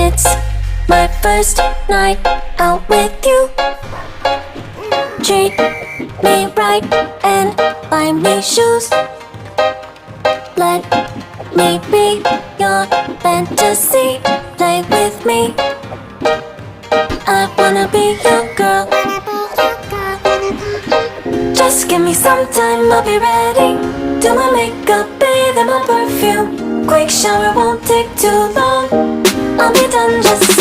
It's my first night out with you. Treat me right and buy me shoes. Let me be your fantasy. Play with me. I wanna be your girl. Just give me some time, I'll be ready. Do my makeup, bathe in my perfume. Quick shower won't take too long. I'll be done just